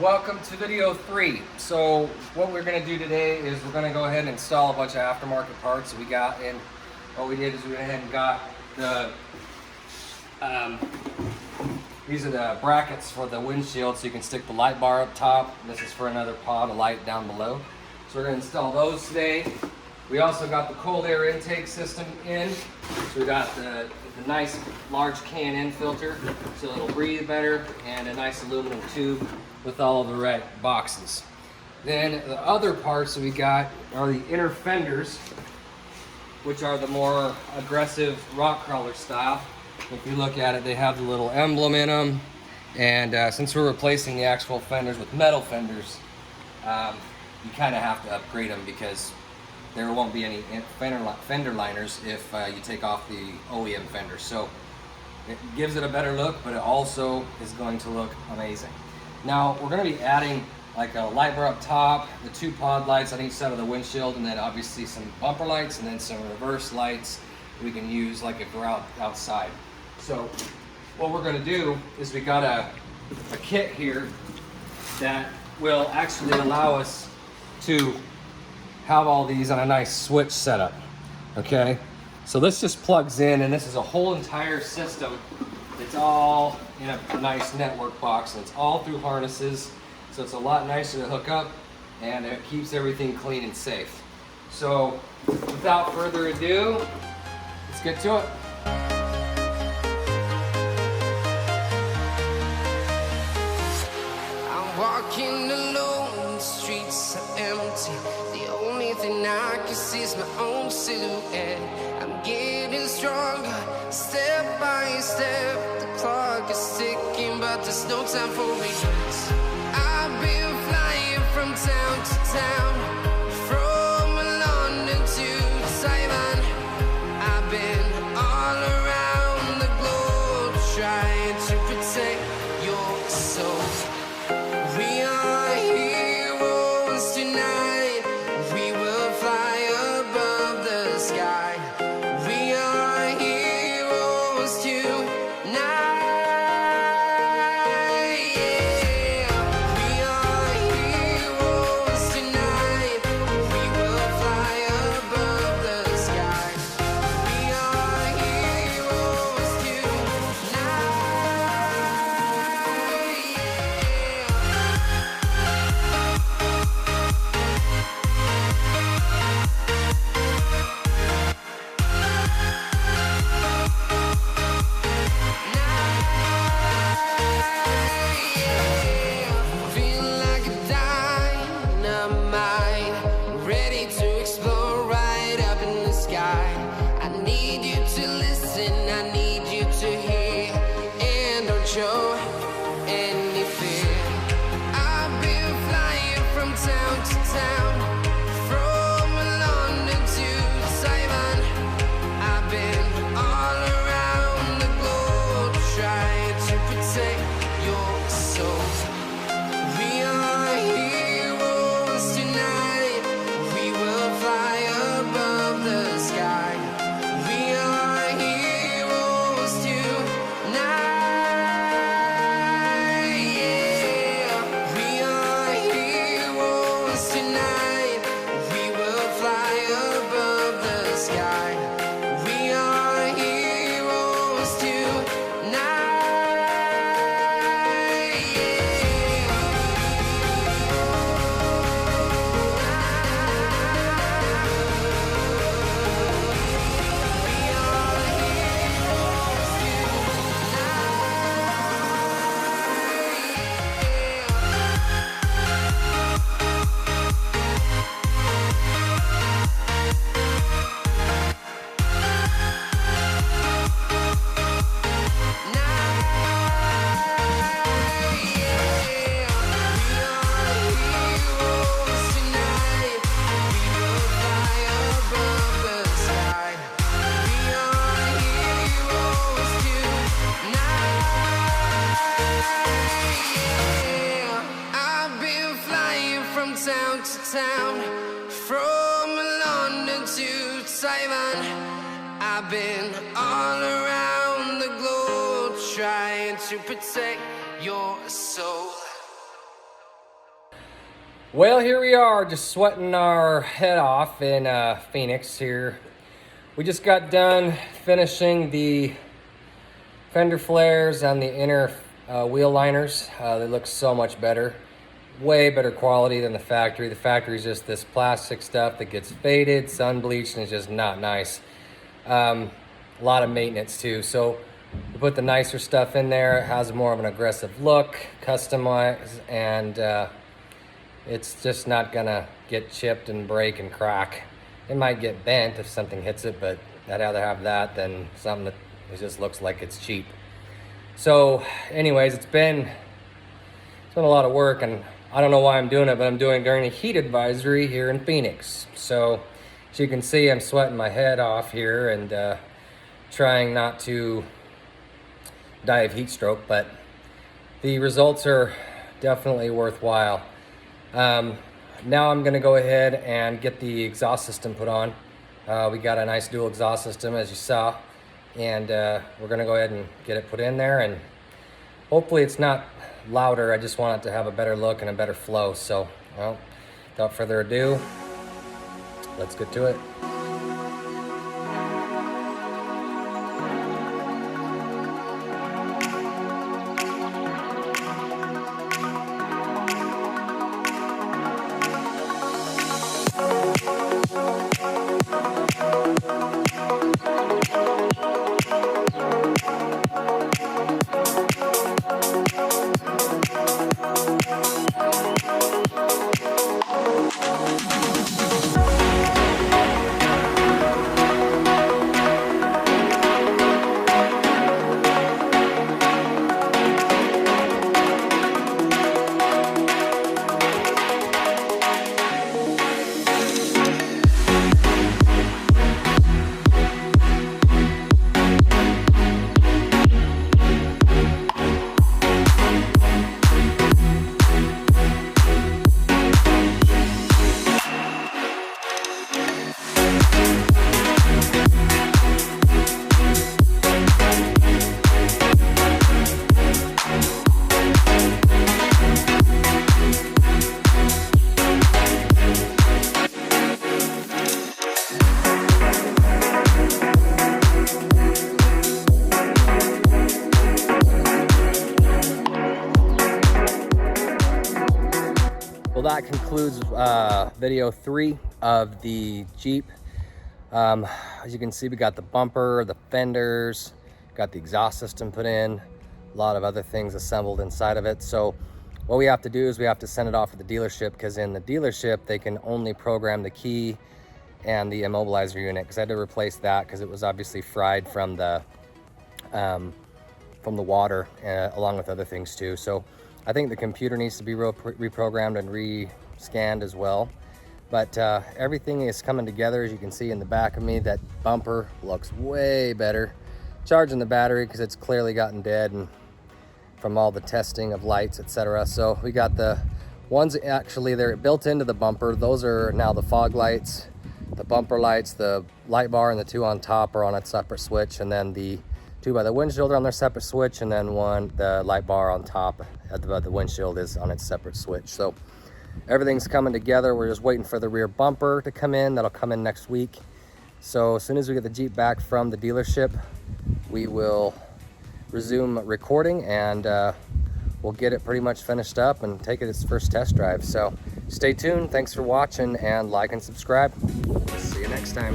Welcome to video 3. So what we're going to do today is we're going to go ahead and install a bunch of aftermarket parts that we got. And what we did is we went ahead and got the these are the brackets for the windshield, so you can stick the light bar up top. This is for another pod of light down below. So we're going to install those today. We also got the cold air intake system in. So we got the nice large K&N filter, so it'll breathe better, and a nice aluminum tube with all of the right boxes. Then the other parts that we got are the inner fenders, which are the more aggressive rock crawler style. If you look at it, they have the little emblem in them, and since we're replacing the actual fenders with metal fenders, you kind of have to upgrade them because there won't be any fender liners if you take off the OEM fenders. So it gives it a better look, but it also is going to look amazing. Now we're going to be adding like a light bar up top, the 2 pod lights on each side of the windshield, and then obviously some bumper lights, and then some reverse lights we can use like if we're outside. So what we're going to do is we got a kit here that will actually allow us to have all these on a nice switch setup. Okay, so this just plugs in, and this is a whole entire system. It's all in a nice network box, and it's all through harnesses, so it's a lot nicer to hook up, and it keeps everything clean and safe. So without further ado, let's get to it. I'm walking alone, the streets are empty. The only thing I can see is my own silhouette. I'm getting stronger, step by step. The clock is ticking, but there's no time for regrets. I've been flying from town to town, from London to Taiwan. I've been all around the globe trying to protect your soul. We are heroes tonight. We will fly above the sky. We are heroes tonight. Yeah. We are heroes tonight. We will fly above the sky. We are heroes tonight. Feel like a dynamite, ready to explode right up in the sky. I need you to listen, I need you to hear, and don't show any fear. I've been flying from town to town, from London to Taiwan. I've been all around the globe trying to protect your soul. We are heroes tonight. We will fly above the sky. We are heroes tonight. Yeah. We are heroes tonight. We will fly above the sky. We are heroes town to town, from London to Taiwan. I've been all around the globe trying to protect your soul. Well, here we are, just sweating our head off in Phoenix here. We just got done finishing the fender flares and the inner wheel liners. They look so much better. Way better quality than the factory. The factory is just this plastic stuff that gets faded, sun bleached, and it's just not nice. A lot of maintenance too. So we put the nicer stuff in there. It has more of an aggressive look, customized, and it's just not gonna get chipped and break and crack. It might get bent if something hits it, but I'd rather have that than something that just looks like it's cheap. So anyways, it's been a lot of work, and I don't know why I'm doing it, but I'm doing it during a heat advisory here in Phoenix. So as you can see, I'm sweating my head off here and trying not to die of heat stroke, but the results are definitely worthwhile. Now I'm gonna go ahead and get the exhaust system put on. We got a nice dual exhaust system, as you saw, and we're gonna go ahead and get it put in there, and hopefully it's not louder. I just want it to have a better look and a better flow. So, well, without further ado, let's get to it. Well, that concludes video 3 of the Jeep. As you can see, we got the bumper, the fenders, got the exhaust system put in, a lot of other things assembled inside of it. So what we have to do is we have to send it off to the dealership, because in the dealership, they can only program the key and the immobilizer unit, because I had to replace that because it was obviously fried from the water, along with other things too. So I think the computer needs to be reprogrammed and re-scanned as well. But everything is coming together. As you can see in the back of me, that bumper looks way better. Charging the battery because it's clearly gotten dead, and from all the testing of lights, etc. So we got the ones, actually they're built into the bumper. Those are now the fog lights, the bumper lights, the light bar, and the 2 on top are on a separate switch, and then the 2 by the windshield are on their separate switch, and then the light bar on top at the windshield is on its separate switch. So everything's coming together. We're just waiting for the rear bumper to come in. That'll come in next week. So as soon as we get the Jeep back from the dealership, we will resume recording, and we'll get it pretty much finished up and take it its first test drive. So stay tuned. Thanks for watching, and like and subscribe. See you next time.